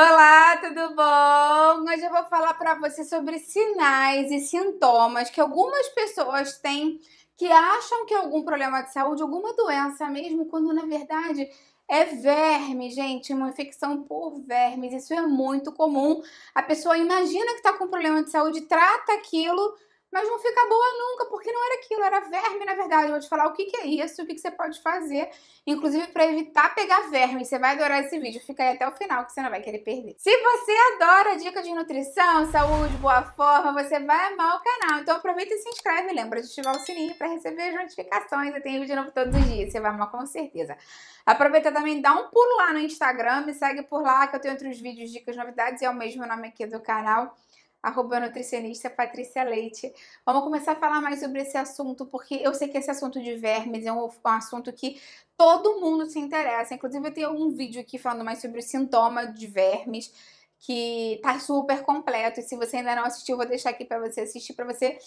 Olá, tudo bom? Hoje eu vou falar para você sobre sinais e sintomas que algumas pessoas têm que acham que é algum problema de saúde, alguma doença mesmo, quando na verdade é verme, gente, uma infecção por vermes. Isso é muito comum. A pessoa imagina que está com problema de saúde, trata aquilo, mas não fica boa nunca, porque não era aquilo, era verme, na verdade. Eu vou te falar o que que é isso, o que que você pode fazer, inclusive para evitar pegar verme. Você vai adorar esse vídeo, fica aí até o final que você não vai querer perder. Se você adora dica de nutrição, saúde, boa forma, você vai amar o canal. Então aproveita e se inscreve, lembra de ativar o sininho para receber as notificações. Eu tenho vídeo novo todos os dias, você vai amar com certeza. Aproveita também, dá um pulo lá no Instagram, me segue por lá que eu tenho outros vídeos, dicas, novidades, e é o mesmo nome aqui do canal. @nutricionista Patrícia Leite. Vamos começar a falar mais sobre esse assunto, porque eu sei que esse assunto de vermes é um assunto que todo mundo se interessa. Inclusive, eu tenho um vídeo aqui falando mais sobre o sintoma de vermes, que tá super completo. E se você ainda não assistiu, eu vou deixar aqui para você assistir, para você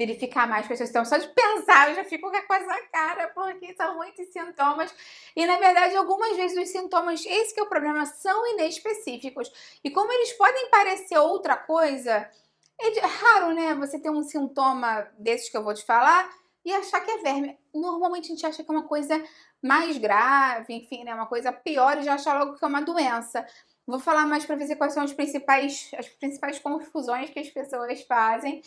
verificar mais pessoas. Então, só de pensar, eu já fico com a coisa na cara, porque são muitos sintomas. E, na verdade, algumas vezes os sintomas, esse que é o problema, são inespecíficos. E como eles podem parecer outra coisa, é raro, né, você ter um sintoma desses que eu vou te falar e achar que é verme. Normalmente a gente acha que é uma coisa mais grave, enfim, né, uma coisa pior, e já acha logo que é uma doença. Vou falar mais para você quais são as principais confusões que as pessoas fazem.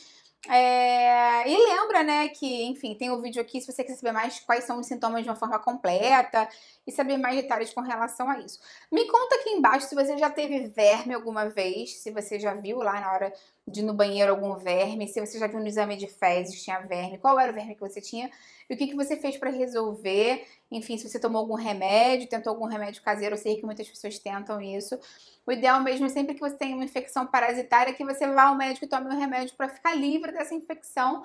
E lembra, né, que, enfim, tem o vídeo aqui se você quer saber mais quais são os sintomas de uma forma completa e saber mais detalhes com relação a isso. Me conta aqui embaixo se você já teve verme alguma vez, se você já viu lá na hora de ir no banheiro algum verme, se você já viu no exame de fezes que tinha verme, qual era o verme que você tinha e o que você fez para resolver, enfim, se você tomou algum remédio, tentou algum remédio caseiro, eu sei que muitas pessoas tentam isso. O ideal mesmo é sempre que você tenha uma infecção parasitária que você vá ao médico e tome um remédio para ficar livre dessa infecção.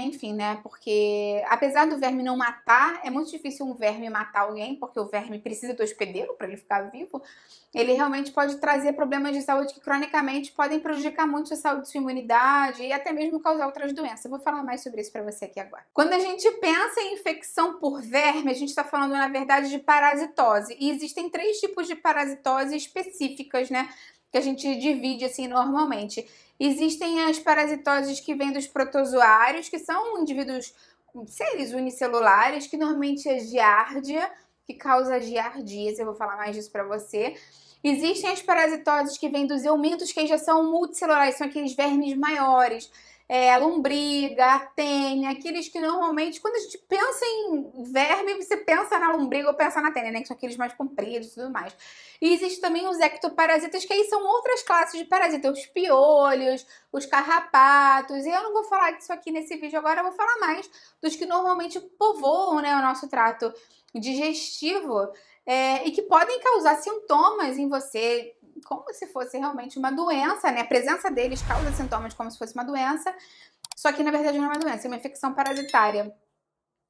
Enfim, né? Porque apesar do verme não matar, é muito difícil um verme matar alguém, porque o verme precisa do hospedeiro para ele ficar vivo. Ele realmente pode trazer problemas de saúde que cronicamente podem prejudicar muito a saúde, sua imunidade e até mesmo causar outras doenças. Eu vou falar mais sobre isso para você aqui agora. Quando a gente pensa em infecção por verme, a gente está falando, na verdade, de parasitose. E existem 3 tipos de parasitose específicas, né? Que a gente divide assim normalmente. Existem as parasitoses que vêm dos protozoários, que são indivíduos, seres unicelulares, que normalmente é giardia, que causa giardias, eu vou falar mais disso para você. Existem as parasitoses que vêm dos eumintos, que já são multicelulares, são aqueles vermes maiores. A lombriga, a tênia, aqueles que normalmente, quando a gente pensa em verme, você pensa na lombriga ou pensa na tênia, né? Que são aqueles mais compridos e tudo mais. E existe também os ectoparasitas, que aí são outras classes de parasitas, os piolhos, os carrapatos. E eu não vou falar disso aqui nesse vídeo agora, eu vou falar mais dos que normalmente povoam, né, o nosso trato digestivo e que podem causar sintomas em você, como se fosse realmente uma doença, né? A presença deles causa sintomas como se fosse uma doença, só que na verdade não é uma doença, é uma infecção parasitária.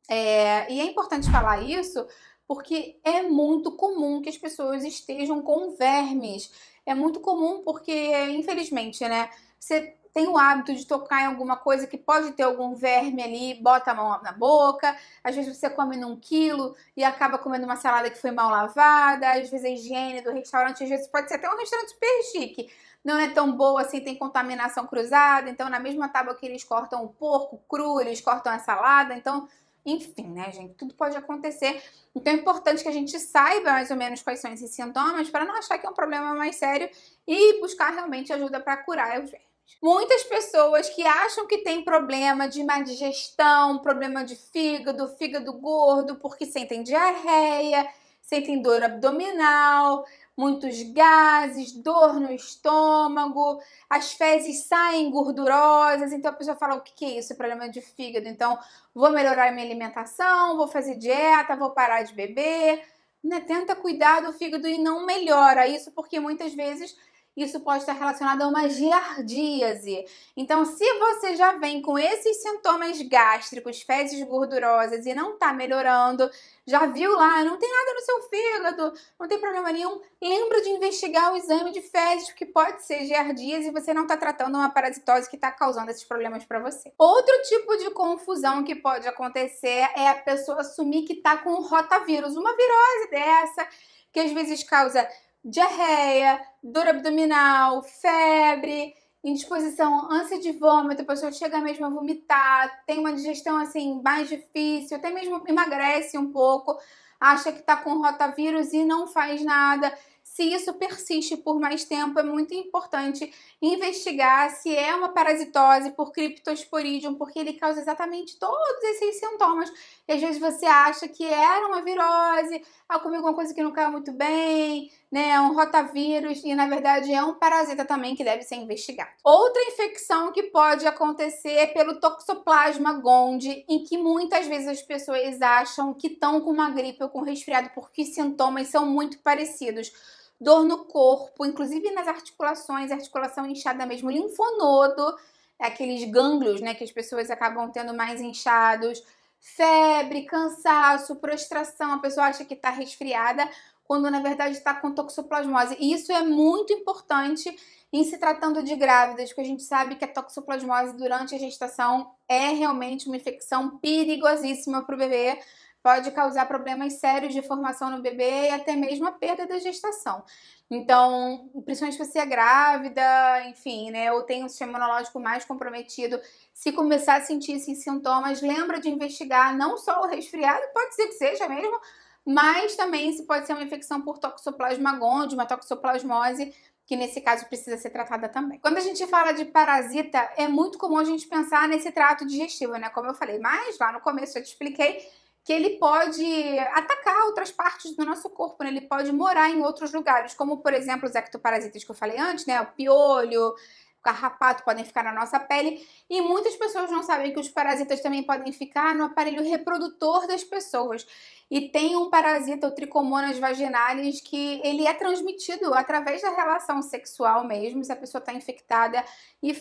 E é importante falar isso porque é muito comum que as pessoas estejam com vermes. É muito comum porque, infelizmente, né, você tem o hábito de tocar em alguma coisa que pode ter algum verme ali, bota a mão na boca, às vezes você come num quilo e acaba comendo uma salada que foi mal lavada, às vezes a higiene do restaurante, às vezes pode ser até um restaurante super chique, não é tão boa assim, tem contaminação cruzada, então na mesma tábua que eles cortam o porco cru, eles cortam a salada, então, enfim, né, gente, tudo pode acontecer. Então é importante que a gente saiba mais ou menos quais são esses sintomas para não achar que é um problema mais sério e buscar realmente ajuda para curar os vermes. Muitas pessoas que acham que tem problema de má digestão, problema de fígado, fígado gordo, porque sentem diarreia, sentem dor abdominal, muitos gases, dor no estômago, as fezes saem gordurosas, então a pessoa fala, o que é isso? É problema de fígado, então vou melhorar a minha alimentação, vou fazer dieta, vou parar de beber, né? Tenta cuidar do fígado e não melhora isso, porque muitas vezes isso pode estar relacionado a uma giardíase. Então, se você já vem com esses sintomas gástricos, fezes gordurosas e não está melhorando, já viu lá, não tem nada no seu fígado, não tem problema nenhum, lembra de investigar o exame de fezes, porque pode ser giardíase e você não está tratando uma parasitose que está causando esses problemas para você. Outro tipo de confusão que pode acontecer é a pessoa assumir que está com rotavírus, uma virose dessa, que às vezes causa diarreia, dor abdominal, febre, indisposição, ânsia de vômito, a pessoa chega mesmo a vomitar, tem uma digestão assim mais difícil, até mesmo emagrece um pouco, acha que tá com rotavírus e não faz nada. Se isso persiste por mais tempo, é muito importante investigar se é uma parasitose por Cryptosporidium, porque ele causa exatamente todos esses sintomas. E às vezes você acha que era uma virose, comi alguma coisa que não caiu muito bem, né, um rotavírus, e na verdade é um parasita também que deve ser investigado. Outra infecção que pode acontecer é pelo Toxoplasma gondii, em que muitas vezes as pessoas acham que estão com uma gripe ou com resfriado, porque os sintomas são muito parecidos. Dor no corpo, inclusive nas articulações, articulação inchada mesmo, linfonodo, aqueles gânglios, né, que as pessoas acabam tendo mais inchados, febre, cansaço, prostração, a pessoa acha que está resfriada, quando na verdade está com toxoplasmose. E isso é muito importante em se tratando de grávidas, porque a gente sabe que a toxoplasmose durante a gestação é realmente uma infecção perigosíssima para o bebê, pode causar problemas sérios de formação no bebê e até mesmo a perda da gestação. Então, principalmente se você é grávida, enfim, né, ou tem um sistema imunológico mais comprometido, se começar a sentir esses sintomas, lembra de investigar não só o resfriado, pode ser que seja mesmo, mas também se pode ser uma infecção por Toxoplasma gondii, uma toxoplasmose, que nesse caso precisa ser tratada também. Quando a gente fala de parasita, é muito comum a gente pensar nesse trato digestivo, né? Como eu falei, mas lá no começo eu te expliquei que ele pode atacar outras partes do nosso corpo, né? Ele pode morar em outros lugares, como por exemplo os ectoparasitas que eu falei antes, né? O piolho, o carrapato podem ficar na nossa pele, e muitas pessoas não sabem que os parasitas também podem ficar no aparelho reprodutor das pessoas. E tem um parasita, o Trichomonas vaginalis, que ele é transmitido através da relação sexual mesmo, se a pessoa está infectada e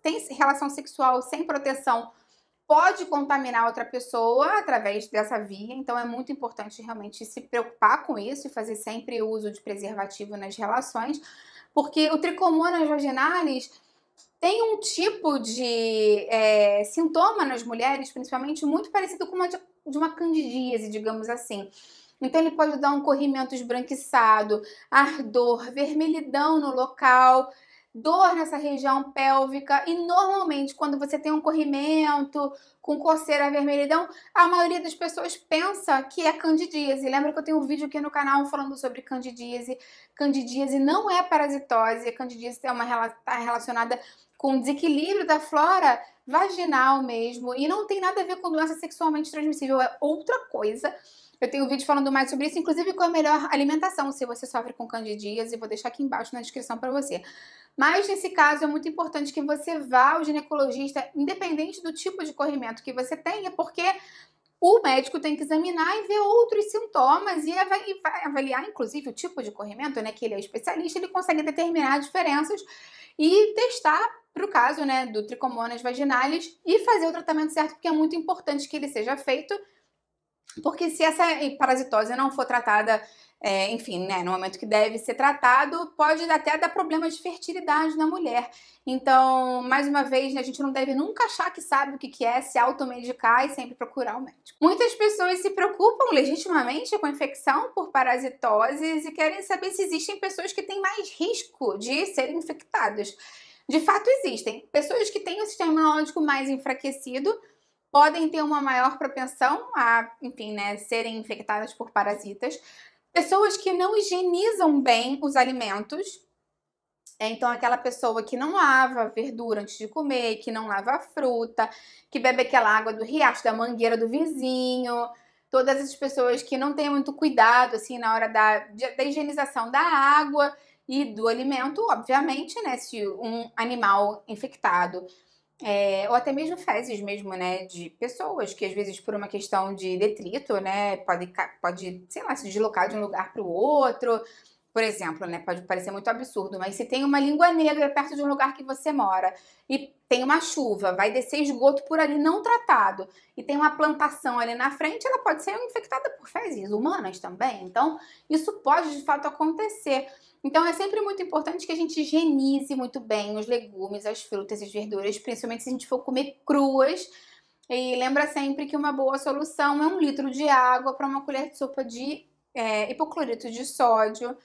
tem relação sexual sem proteção, pode contaminar outra pessoa através dessa via, então é muito importante realmente se preocupar com isso e fazer sempre o uso de preservativo nas relações, porque o Trichomonas vaginalis tem um tipo de sintoma nas mulheres, principalmente, muito parecido com uma candidíase, digamos assim. Então ele pode dar um corrimento esbranquiçado, ardor, vermelhidão no local, dor nessa região pélvica, e normalmente quando você tem um corrimento com coceira, vermelhidão, a maioria das pessoas pensa que é candidíase. Lembra que eu tenho um vídeo aqui no canal falando sobre candidíase. Candidíase não é parasitose, a candidíase está relacionada com desequilíbrio da flora vaginal mesmo, e não tem nada a ver com doença sexualmente transmissível, é outra coisa. Eu tenho um vídeo falando mais sobre isso, inclusive com a melhor alimentação, se você sofre com candidíase, vou deixar aqui embaixo na descrição para você. Mas nesse caso é muito importante que você vá ao ginecologista, independente do tipo de corrimento que você tenha, porque o médico tem que examinar e ver outros sintomas e vai avaliar, inclusive, o tipo de corrimento, né? Que ele é especialista, ele consegue determinar diferenças e testar para o caso, né, do Trichomonas vaginalis e fazer o tratamento certo, porque é muito importante que ele seja feito, porque se essa parasitose não for tratada, enfim, né, no momento que deve ser tratado, pode até dar problemas de fertilidade na mulher. Então, mais uma vez, né, a gente não deve nunca achar que sabe o que é, se automedicar e sempre procurar o médico. Muitas pessoas se preocupam legitimamente com a infecção por parasitoses e querem saber se existem pessoas que têm mais risco de serem infectadas. De fato, existem. Pessoas que têm o sistema imunológico mais enfraquecido podem ter uma maior propensão a, enfim, né, serem infectadas por parasitas. Pessoas que não higienizam bem os alimentos, então aquela pessoa que não lava a verdura antes de comer, que não lava a fruta, que bebe aquela água do riacho, da mangueira do vizinho, todas essas pessoas que não têm muito cuidado, assim, na hora da higienização da água e do alimento, obviamente, né, se um animal infectado ou até mesmo fezes mesmo, né, de pessoas que às vezes por uma questão de detrito, né, pode, sei lá, se deslocar de um lugar para o outro, por exemplo, né, pode parecer muito absurdo, mas se tem uma língua negra perto de um lugar que você mora e tem uma chuva, vai descer esgoto por ali não tratado e tem uma plantação ali na frente, ela pode ser infectada por fezes humanas também, então isso pode de fato acontecer. Então é sempre muito importante que a gente higienize muito bem os legumes, as frutas e as verduras, principalmente se a gente for comer cruas. E lembra sempre que uma boa solução é 1 litro de água para uma colher de sopa de hipoclorito de sódio.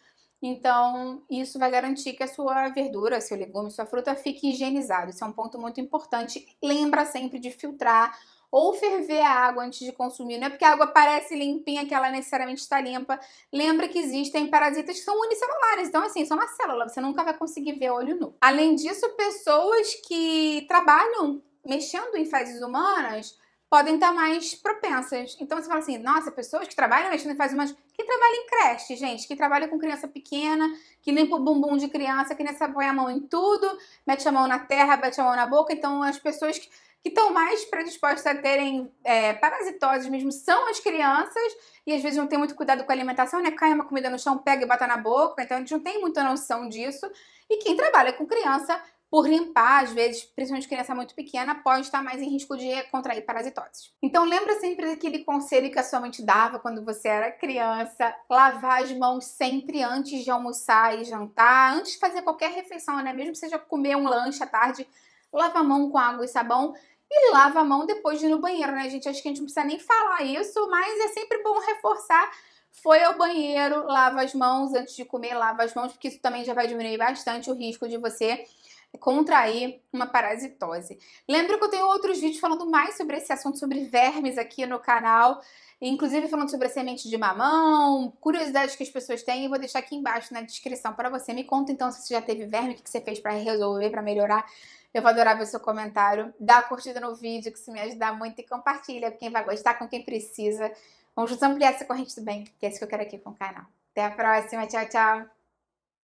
Então, isso vai garantir que a sua verdura, seu legume, sua fruta fique higienizado. Isso é um ponto muito importante. Lembra sempre de filtrar ou ferver a água antes de consumir. Não é porque a água parece limpinha que ela necessariamente está limpa. Lembra que existem parasitas que são unicelulares. Então, assim, são uma célula. Você nunca vai conseguir ver a olho nu. Além disso, pessoas que trabalham mexendo em fezes humanas podem estar mais propensas. Então você fala assim, nossa, pessoas que trabalham mexendo em fezes humanas, que trabalha em creche, gente, que trabalha com criança pequena, que limpa o bumbum de criança, que nessa põe a mão em tudo, mete a mão na terra, mete a mão na boca. Então as pessoas que estão mais predispostas a terem parasitoses mesmo são as crianças, e às vezes não tem muito cuidado com a alimentação, né? Cai uma comida no chão, pega e bota na boca, então a gente não tem muita noção disso. E quem trabalha com criança, por limpar, às vezes, principalmente criança muito pequena, pode estar mais em risco de contrair parasitoses. Então lembra sempre daquele conselho que a sua mãe te dava quando você era criança, lavar as mãos sempre antes de almoçar e jantar, antes de fazer qualquer refeição, né? Mesmo que seja comer um lanche à tarde, lava a mão com água e sabão e lava a mão depois de ir no banheiro, né, gente? Acho que a gente não precisa nem falar isso, mas é sempre bom reforçar. Foi ao banheiro, lava as mãos antes de comer, lava as mãos, porque isso também já vai diminuir bastante o risco de você contrair uma parasitose. Lembra que eu tenho outros vídeos falando mais sobre esse assunto, sobre vermes aqui no canal, inclusive falando sobre a semente de mamão, curiosidades que as pessoas têm, eu vou deixar aqui embaixo na descrição para você. Me conta então se você já teve verme, o que você fez para resolver, para melhorar. Eu vou adorar ver o seu comentário. Dá a curtida no vídeo, que isso me ajuda muito, e compartilha com quem vai gostar, com quem precisa. Vamos juntos ampliar essa corrente do bem, que é isso que eu quero aqui com o canal. Até a próxima, tchau, tchau!